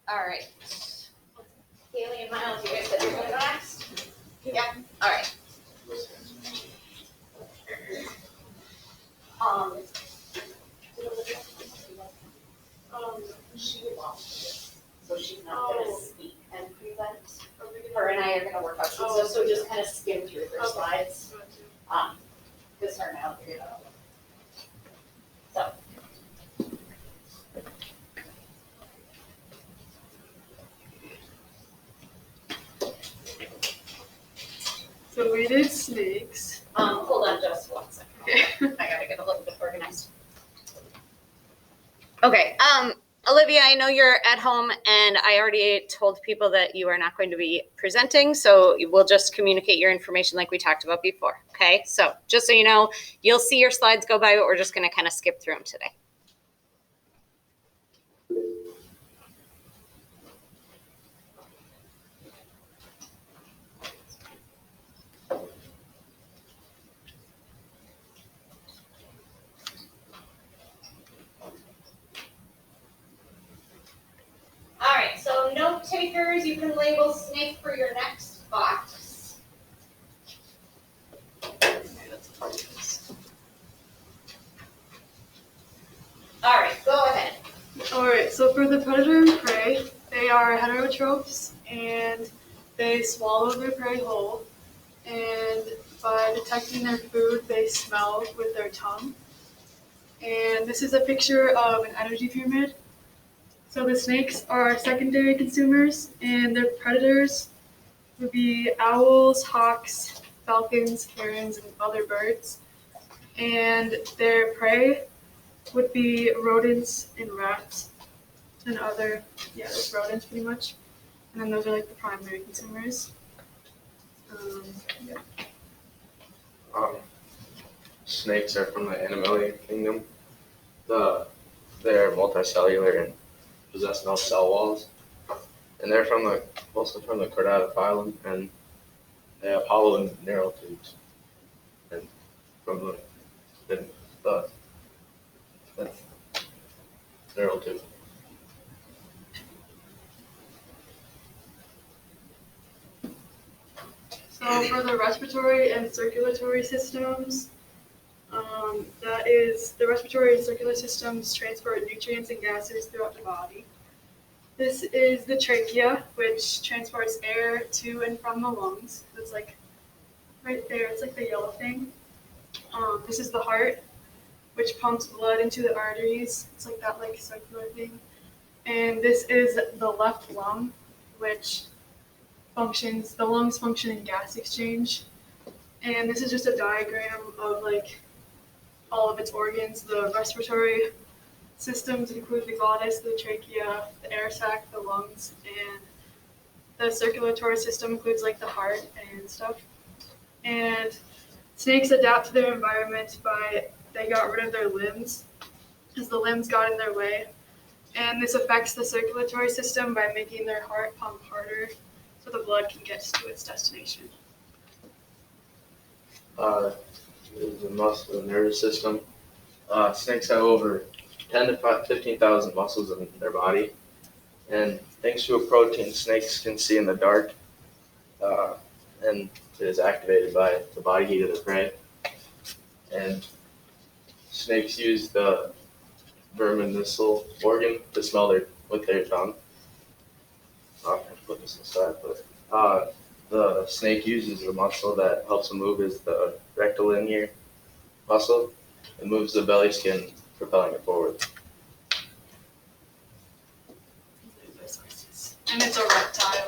All right. Haley and Miles, you guys said you're going next? Yep. All right. She lost it, so she's not going to speak and present. Her and I are going to work out some stuff, so just kind of skim through her slides. Because her and I will figure it out. So we did snakes. Hold on just 1 second. Okay. I gotta get a little bit organized. Okay, Olivia, I know you're at home and I already told people that you are not going to be presenting, so we'll just communicate your information like we talked about before, okay? So just so you know, you'll see your slides go by, but we're just gonna kind of skip through them today. All right, so note takers, you can label snake for your next box. All right, go ahead. All right, so for the predator and prey, they are heterotrophs and they swallow their prey whole. And by detecting their food, they smell with their tongue. And this is a picture of an energy pyramid. So the snakes are secondary consumers, and their predators would be owls, hawks, falcons, herons, and other birds. And their prey would be rodents and rats and other, just rodents pretty much. And then those are like the primary consumers. Yeah. Snakes are from the Animalia kingdom. They're multicellular and possess no cell walls. And they're mostly from the chordata phylum, and they have hollow and narrow tubes. And from the narrow tube. So for the respiratory and circulatory systems, that is, the respiratory and circulatory systems transport nutrients and gases throughout the body. This is the trachea, which transports air to and from the lungs. It's like right there, it's like the yellow thing. This is the heart, which pumps blood into the arteries. It's like that like circular thing. And this is the left lung, which the lungs function in gas exchange. And this is just a diagram of like all of its organs. The respiratory systems include the glottis, the trachea, the air sac, the lungs, and the circulatory system includes like the heart and stuff. And snakes adapt to their environment they got rid of their limbs because the limbs got in their way. And this affects the circulatory system by making their heart pump harder so the blood can get to its destination. The muscle and nervous system. Snakes have over 10 to 15,000 muscles in their body. And thanks to a protein, snakes can see in the dark, and it is activated by the body heat of the prey. And snakes use the verminicil organ to smell with their tongue. I'll have to put this aside, but the snake uses the muscle that helps them move is the rectilinear muscle. It moves the belly skin, propelling it forward. And it's a reptile.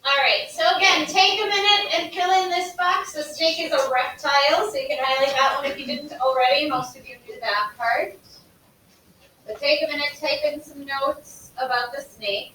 All right, so again, take a minute and fill in this box. The snake is a reptile, so you can highlight that one if you didn't already. Most of you knew that part. But take a minute, type in some notes about the snake.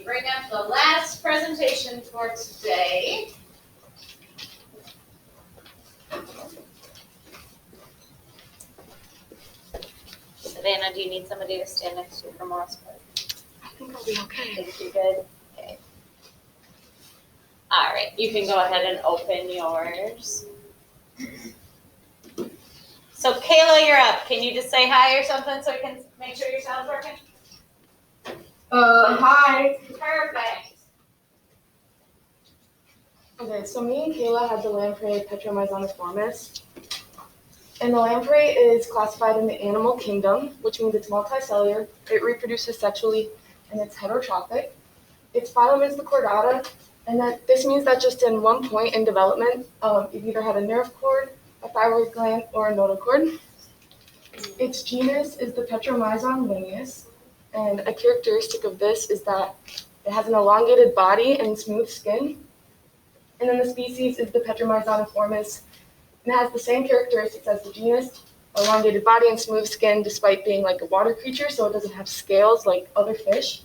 we bring up the last presentation for today. Savannah, do you need somebody to stand next to you for more support? I think I'll be okay. Think you're good? Okay. All right, you can go ahead and open yours. So Kayla, you're up. Can you just say hi or something so we can make sure your sound's working? Hi. Perfect. Okay, so me and Kayla had the lamprey Petromyzoniformis. And the lamprey is classified in the animal kingdom, which means it's multicellular, it reproduces sexually, and it's heterotrophic. Its phylum is the Chordata, and this means that just in one point in development, it either had a nerve cord, a thyroid gland, or a notochord. Its genus is the Petromyzon lineus, and a characteristic of this is that it has an elongated body and smooth skin. And then the species is the Petromyzoniformis, and it has the same characteristics as the genus, elongated body and smooth skin, despite being like a water creature, so it doesn't have scales like other fish.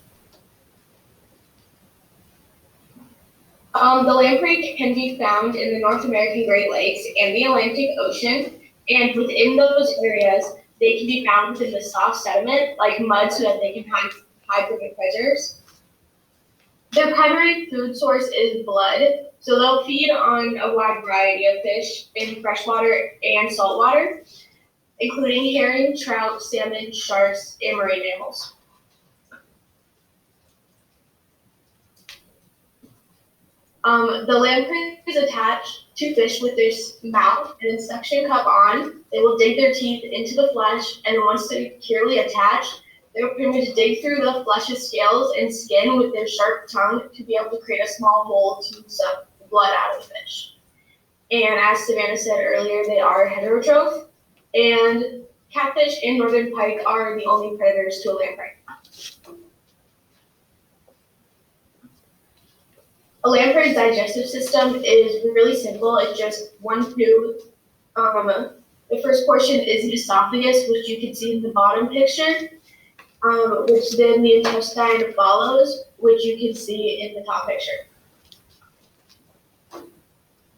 The lamprey can be found in the North American Great Lakes and the Atlantic Ocean, and within those areas, they can be found within the soft sediment, like mud, so that they can hide from the predators. Their primary food source is blood, so they'll feed on a wide variety of fish in freshwater and saltwater, including herring, trout, salmon, sharks, and marine mammals. The lamprey is attached to fish with their mouth and a suction cup on. They will dig their teeth into the flesh, and once they're securely attached, they're permitted to dig through the flesh's scales and skin with their sharp tongue to be able to create a small hole to suck the blood out of the fish. And as Savannah said earlier, they are heterotroph, and catfish and northern pike are the only predators to a lamprey. A lamprey's digestive system is really simple. It's just one tube. The first portion is the esophagus, which you can see in the bottom picture, which then the intestine follows, which you can see in the top picture.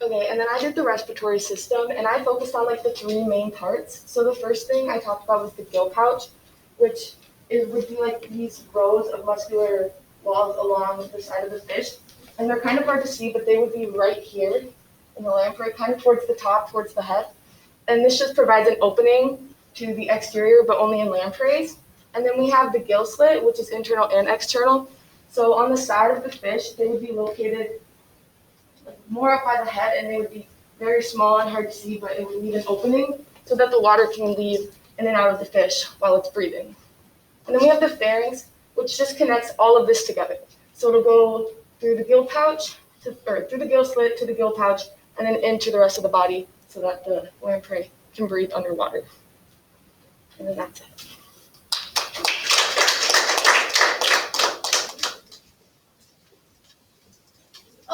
Okay, and then I did the respiratory system, and I focused on like the three main parts. So the first thing I talked about was the gill pouch, which would be like these rows of muscular walls along the side of the fish. And they're kind of hard to see, but they would be right here in the lamprey, kind of towards the top, towards the head. And this just provides an opening to the exterior, but only in lampreys. And then we have the gill slit, which is internal and external. So on the side of the fish, they would be located more up by the head, and they would be very small and hard to see, but it would leave an opening so that the water can leave in and out of the fish while it's breathing. And then we have the pharynx, which just connects all of this together. So it'll go through the gill pouch, through the gill slit to the gill pouch, and then into the rest of the body so that the lamprey can breathe underwater. And then that's it.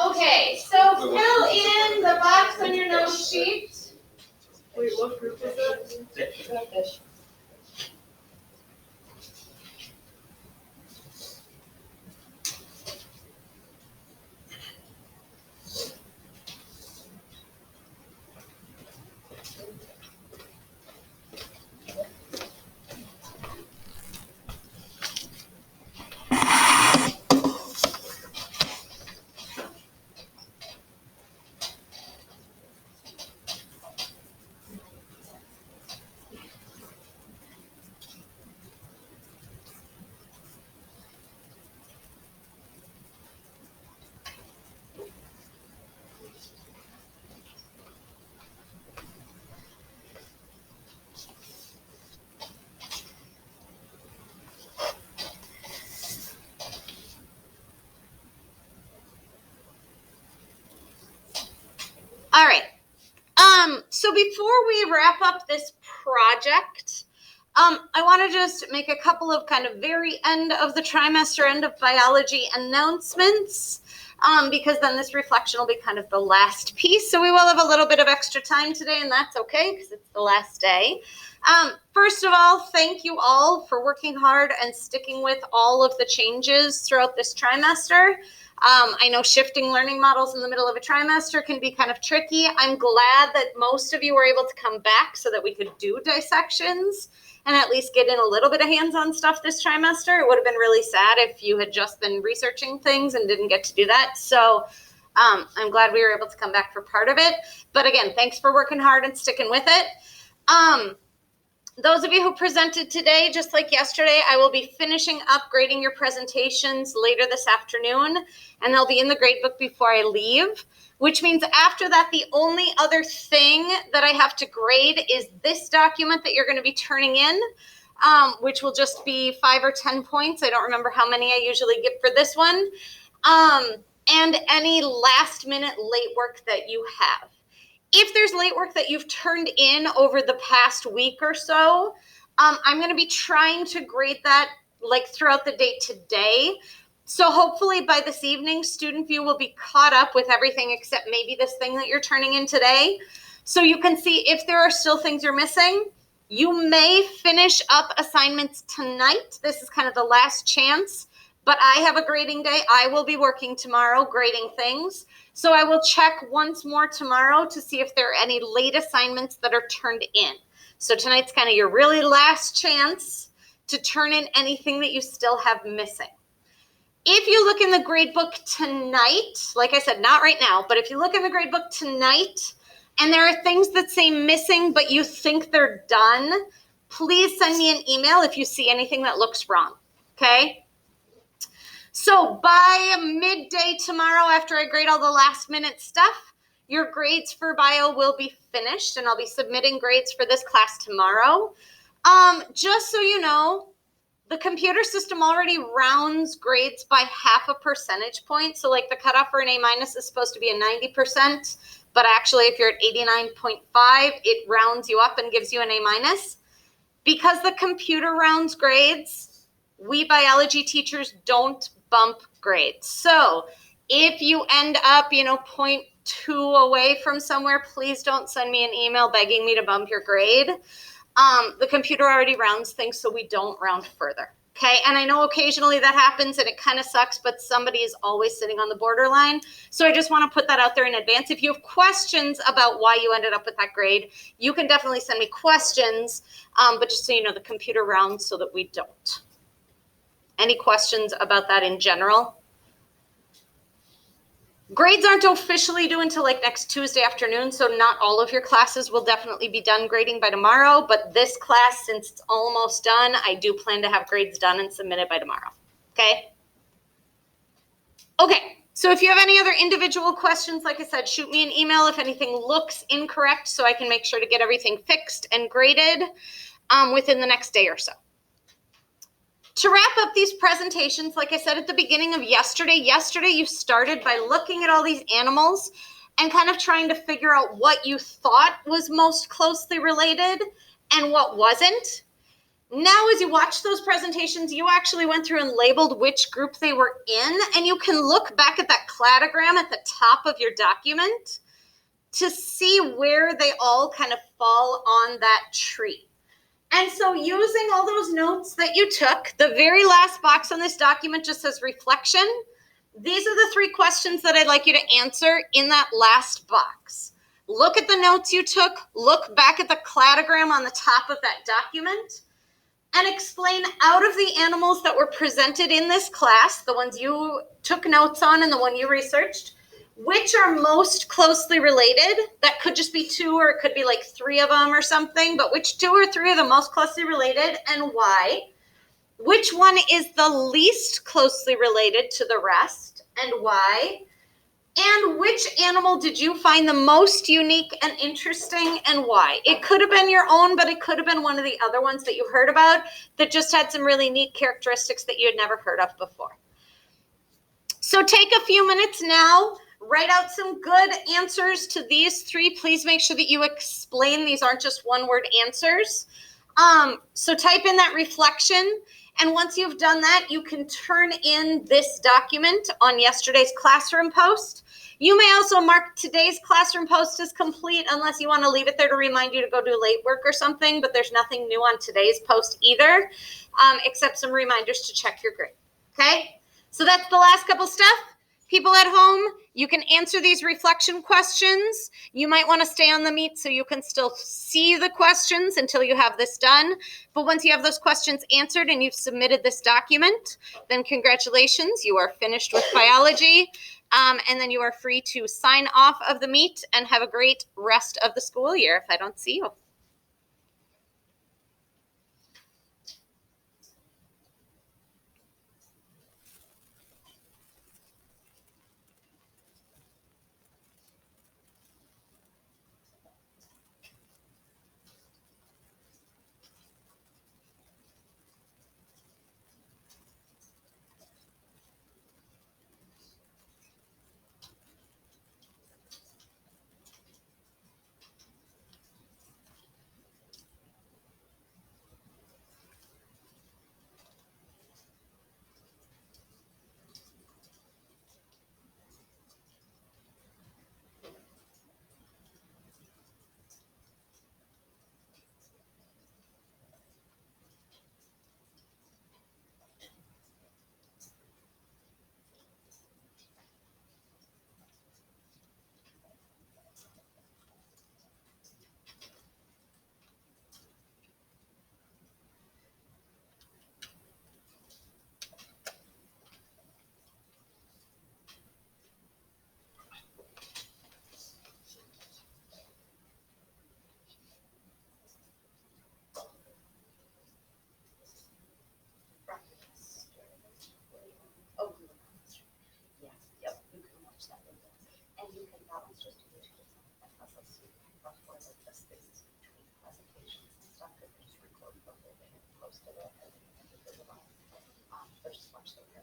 Okay, so fill in the box on your nose sheet. Wait, what group is that? Fish. All right. So before we wrap up this project, I want to just make a couple of kind of very end of the trimester, end of biology announcements. because then this reflection will be kind of the last piece. So we will have a little bit of extra time today, and that's okay because it's the last day. First of all, thank you all for working hard and sticking with all of the changes throughout this trimester. I know shifting learning models in the middle of a trimester can be kind of tricky. I'm glad that most of you were able to come back so that we could do dissections and at least get in a little bit of hands-on stuff this trimester. It would have been really sad if you had just been researching things and didn't get to do that. So I'm glad we were able to come back for part of it. But again, thanks for working hard and sticking with it. Those of you who presented today, just like yesterday, I will be finishing up grading your presentations later this afternoon, and they'll be in the grade book before I leave, which means after that, the only other thing that I have to grade is this document that you're going to be turning in, which will just be 5 or 10 points. I don't remember how many I usually give for this one, and any last minute late work that you have. If there's late work that you've turned in over the past week or so, I'm going to be trying to grade that like throughout the day today. So hopefully by this evening, Student View will be caught up with everything except maybe this thing that you're turning in today. So you can see if there are still things you're missing. You may finish up assignments tonight. This is kind of the last chance, but I have a grading day. I will be working tomorrow grading things. So I will check once more tomorrow to see if there are any late assignments that are turned in. So tonight's kind of your really last chance to turn in anything that you still have missing. If you look in the grade book tonight, like I said, not right now, but if you look in the grade book tonight and there are things that say missing but you think they're done, please send me an email if you see anything that looks wrong, okay? So by midday tomorrow, after I grade all the last minute stuff, your grades for bio will be finished, and I'll be submitting grades for this class tomorrow. Just so you know, the computer system already rounds grades by 0.5 percentage point. So like the cutoff for an A- is supposed to be a 90%, but actually if you're at 89.5, it rounds you up and gives you an A-. Because the computer rounds grades, we biology teachers don't bump grades. So if you end up, 0.2 away from somewhere, please don't send me an email begging me to bump your grade. The computer already rounds things, so we don't round further. Okay, and I know occasionally that happens and it kind of sucks, but somebody is always sitting on the borderline. So I just want to put that out there in advance. If you have questions about why you ended up with that grade, you can definitely send me questions, but just so you know, the computer rounds so that we don't. Any questions about that in general? Grades aren't officially due until like next Tuesday afternoon, so not all of your classes will definitely be done grading by tomorrow, but this class, since it's almost done, I do plan to have grades done and submitted by tomorrow, okay? Okay, so if you have any other individual questions, like I said, shoot me an email if anything looks incorrect so I can make sure to get everything fixed and graded within the next day or so. To wrap up these presentations, like I said at the beginning of yesterday you started by looking at all these animals and kind of trying to figure out what you thought was most closely related and what wasn't. Now, as you watch those presentations, you actually went through and labeled which group they were in, and you can look back at that cladogram at the top of your document to see where they all kind of fall on that tree. And so using all those notes that you took, the very last box on this document just says reflection. These are the 3 questions that I'd like you to answer in that last box. Look at the notes you took, look back at the cladogram on the top of that document, and explain out of the animals that were presented in this class, the ones you took notes on and the one you researched, which are most closely related. That could just be 2 or it could be like 3 of them or something, but which 2 or 3 are the most closely related and why? Which one is the least closely related to the rest and why? And which animal did you find the most unique and interesting and why? It could have been your own, but it could have been one of the other ones that you heard about that just had some really neat characteristics that you had never heard of before. So take a few minutes now. Write out some good answers to these 3. Please make sure that you explain. These aren't just one-word answers. So type in that reflection And once you've done that, you can turn in this document on yesterday's classroom post. You may also mark today's classroom post as complete unless you want to leave it there to remind you to go do late work or something, but there's nothing new on today's post either, except some reminders to check your grade, okay? So that's the last couple stuff. People at home, you can answer these reflection questions. You might want to stay on the meet so you can still see the questions until you have this done. But once you have those questions answered and you've submitted this document, then congratulations, you are finished with biology. And then you are free to sign off of the meet and have a great rest of the school year if I don't see you. Just watch the